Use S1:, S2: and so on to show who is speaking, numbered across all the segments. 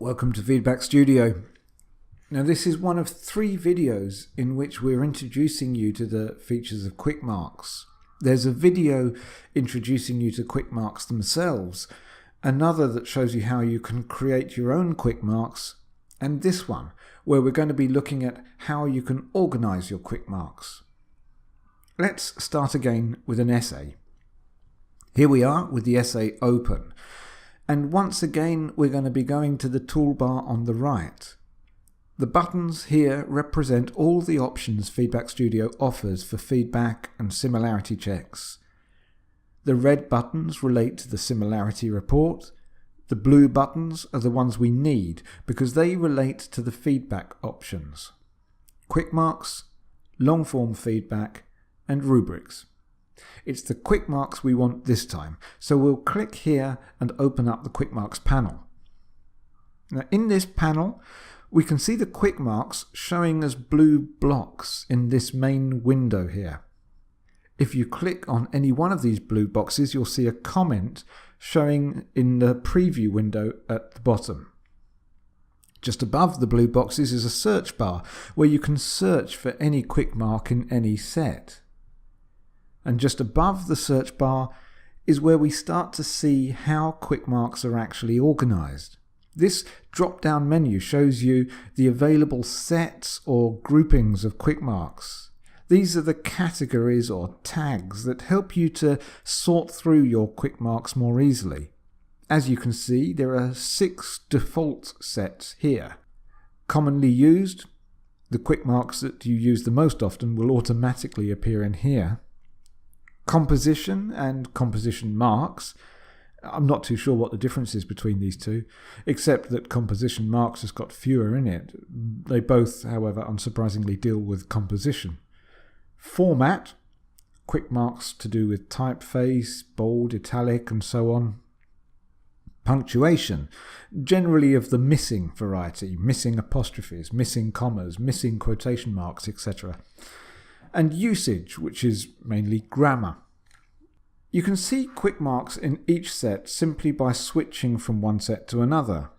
S1: Welcome to Feedback Studio. Now this is one of 3 videos in which we're introducing you to the features of Quickmarks. There's a video introducing you to Quickmarks themselves, another that shows you how you can create your own Quickmarks, and this one where we're going to be looking at how you can organize your Quickmarks. Let's start again with an essay. Here we are with the essay open. And once again, we're going to be going to the toolbar on the right. The buttons here represent all the options Feedback Studio offers for feedback and similarity checks. The red buttons relate to the similarity report. The blue buttons are the ones we need because they relate to the feedback options: Quickmarks, long-form feedback, and rubrics. It's the Quickmarks we want this time, so we'll click here and open up the Quickmarks panel. Now in this panel, we can see the Quickmarks showing as blue blocks in this main window here. If you click on any one of these blue boxes, you'll see a comment showing in the preview window at the bottom. Just above the blue boxes is a search bar where you can search for any Quickmark in any set. And just above the search bar is where we start to see how Quickmarks are actually organized. This drop-down menu shows you the available sets or groupings of Quickmarks. These are the categories or tags that help you to sort through your Quickmarks more easily. As you can see, there are 6 default sets here. Commonly used, the Quickmarks that you use the most often will automatically appear in here. Composition and composition marks. I'm not too sure what the difference is between these two, except that composition marks has got fewer in it. They both, however, unsurprisingly deal with composition. Format, Quickmarks to do with typeface, bold, italic, and so on. Punctuation, generally of the missing variety, missing apostrophes, missing commas, missing quotation marks, etc. And usage, which is mainly grammar. You can see Quickmarks in each set simply by switching from one set to another.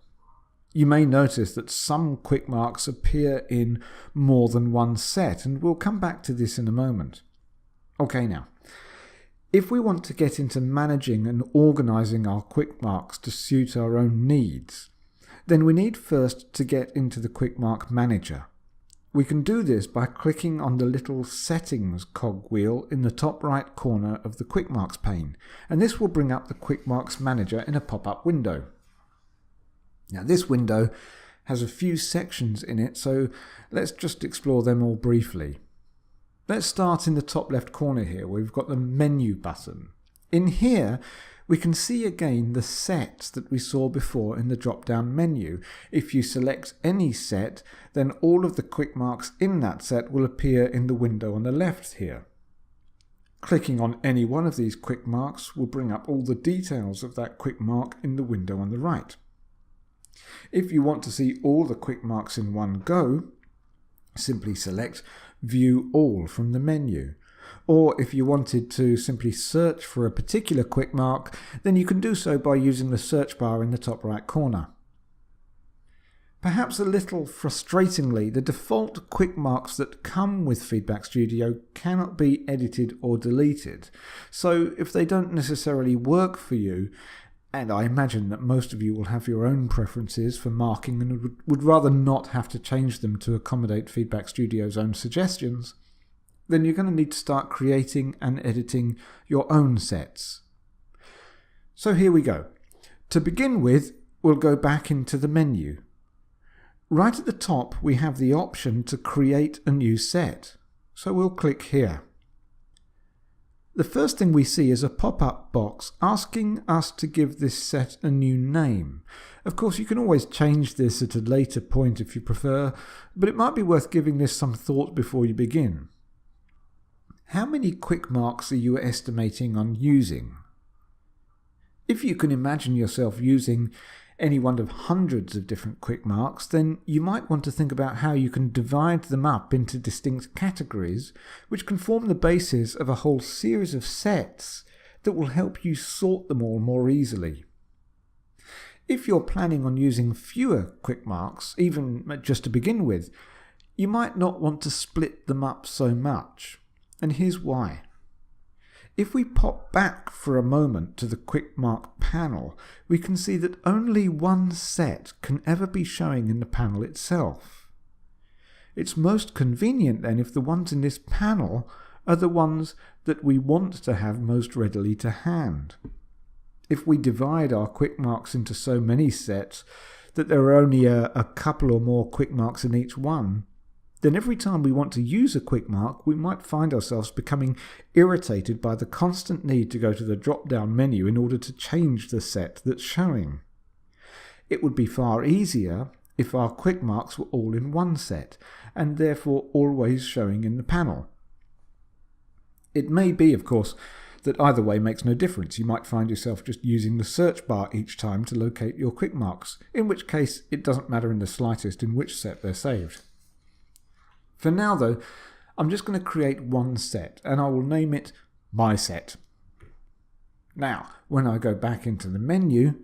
S1: You may notice that some Quickmarks appear in more than one set, and we'll come back to this in a moment. Okay, now, if we want to get into managing and organizing our Quickmarks to suit our own needs, then we need first to get into the Quickmark Manager. We can do this by clicking on the little Settings cogwheel in the top right corner of the Quickmarks pane, and this will bring up the Quickmarks Manager in a pop-up window. Now this window has a few sections in it, so let's just explore them all briefly. Let's start in the top left corner here, where we've got the Menu button. In here, we can see again the sets that we saw before in the drop-down menu. If you select any set, then all of the Quickmarks in that set will appear in the window on the left here. Clicking on any one of these Quickmarks will bring up all the details of that Quickmark in the window on the right. If you want to see all the Quickmarks in one go, simply select View All from the menu. Or if you wanted to simply search for a particular Quickmark, then you can do so by using the search bar in the top right corner. Perhaps a little frustratingly, the default Quickmarks that come with Feedback Studio cannot be edited or deleted. So if they don't necessarily work for you, and I imagine that most of you will have your own preferences for marking and would rather not have to change them to accommodate Feedback Studio's own suggestions, then you're going to need to start creating and editing your own sets. So here we go. To begin with, we'll go back into the menu. Right at the top, we have the option to create a new set. So we'll click here. The first thing we see is a pop-up box asking us to give this set a new name. Of course, you can always change this at a later point if you prefer, but it might be worth giving this some thought before you begin. How many Quickmarks are you estimating on using? If you can imagine yourself using any one of hundreds of different Quickmarks, then you might want to think about how you can divide them up into distinct categories, which can form the basis of a whole series of sets that will help you sort them all more easily. If you're planning on using fewer Quickmarks, even just to begin with, you might not want to split them up so much. And here's why. If we pop back for a moment to the Quickmark panel, we can see that only one set can ever be showing in the panel itself. It's most convenient then if the ones in this panel are the ones that we want to have most readily to hand. If we divide our Quickmarks into so many sets that there are only a couple or more Quickmarks in each one, then every time we want to use a Quickmark, we might find ourselves becoming irritated by the constant need to go to the drop-down menu in order to change the set that's showing. It would be far easier if our Quickmarks were all in one set, and therefore always showing in the panel. It may be, of course, that either way makes no difference. You might find yourself just using the search bar each time to locate your Quickmarks, in which case it doesn't matter in the slightest in which set they're saved. For now though, I'm just going to create one set, and I will name it My Set. Now, when I go back into the menu,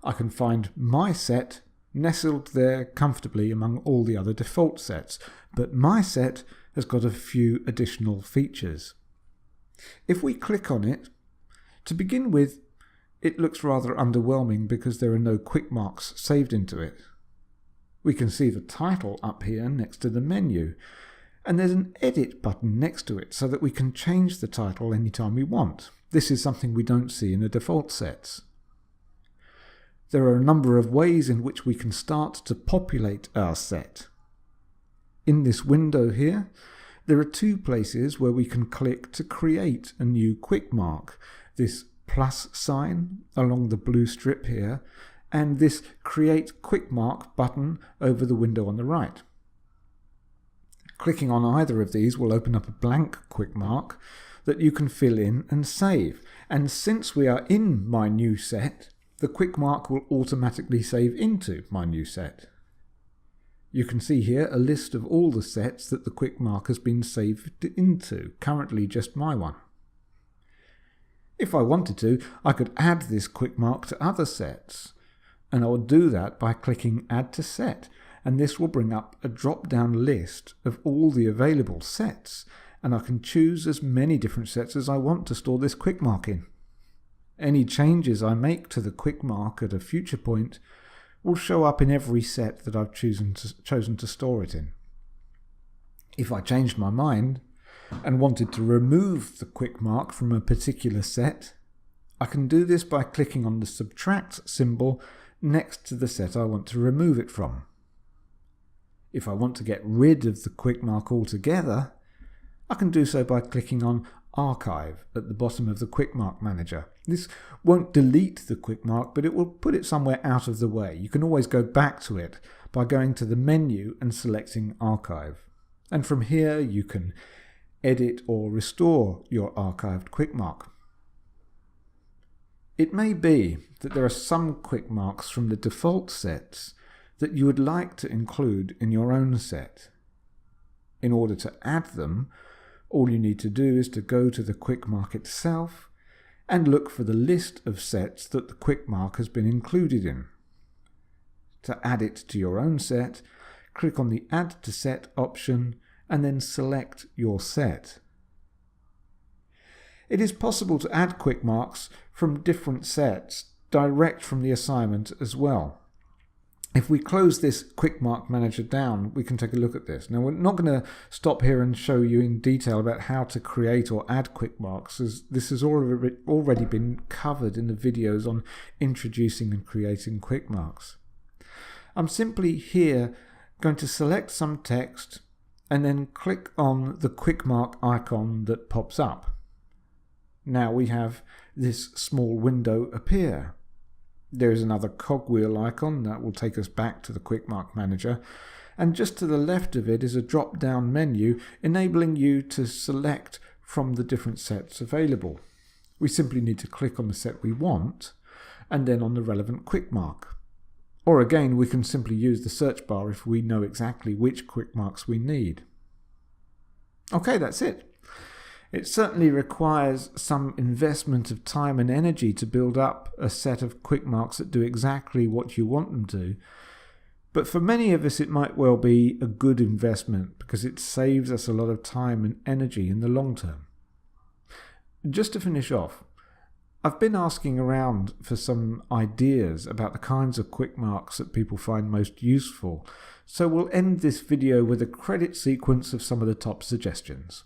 S1: I can find My Set nestled there comfortably among all the other default sets, but My Set has got a few additional features. If we click on it, to begin with, it looks rather underwhelming because there are no Quickmarks saved into it. We can see the title up here next to the menu, and there's an edit button next to it so that we can change the title anytime we want. This is something we don't see in the default sets. There are a number of ways in which we can start to populate our set. In this window here, there are two places where we can click to create a new Quickmark. This plus sign along the blue strip here, and this Create Quickmark button over the window on the right. Clicking on either of these will open up a blank Quickmark that you can fill in and save. And since we are in My New Set, the Quickmark will automatically save into My New Set. You can see here a list of all the sets that the Quickmark has been saved into, currently just my one. If I wanted to, I could add this Quickmark to other sets, and I would do that by clicking Add to Set, and this will bring up a drop-down list of all the available sets, and I can choose as many different sets as I want to store this Quickmark in. Any changes I make to the Quickmark at a future point will show up in every set that I've chosen to store it in. If I changed my mind and wanted to remove the Quickmark from a particular set, I can do this by clicking on the subtract symbol next to the set I want to remove it from. If I want to get rid of the Quickmark altogether, I can do so by clicking on Archive at the bottom of the Quickmark Manager. This won't delete the Quickmark, but it will put it somewhere out of the way. You can always go back to it by going to the menu and selecting Archive. And from here you can edit or restore your archived Quickmark. It may be that there are some Quickmarks from the default sets that you would like to include in your own set. In order to add them, all you need to do is to go to the Quickmark itself and look for the list of sets that the Quickmark has been included in. To add it to your own set, click on the Add to Set option and then select your set. It is possible to add Quickmarks from different sets direct from the assignment as well. If we close this Quickmark Manager down, we can take a look at this. Now, we're not going to stop here and show you in detail about how to create or add Quickmarks, as this has already been covered in the videos on introducing and creating Quickmarks. I'm simply here going to select some text and then click on the Quickmark icon that pops up. Now we have this small window appear. There is another cogwheel icon that will take us back to the Quickmark Manager, and just to the left of it is a drop-down menu enabling you to select from the different sets available. We simply need to click on the set we want and then on the relevant Quickmark. Or again, we can simply use the search bar if we know exactly which Quickmarks we need. Okay, that's it. It certainly requires some investment of time and energy to build up a set of Quickmarks that do exactly what you want them to. But for many of us, it might well be a good investment because it saves us a lot of time and energy in the long term. Just to finish off, I've been asking around for some ideas about the kinds of Quickmarks that people find most useful, so we'll end this video with a credit sequence of some of the top suggestions.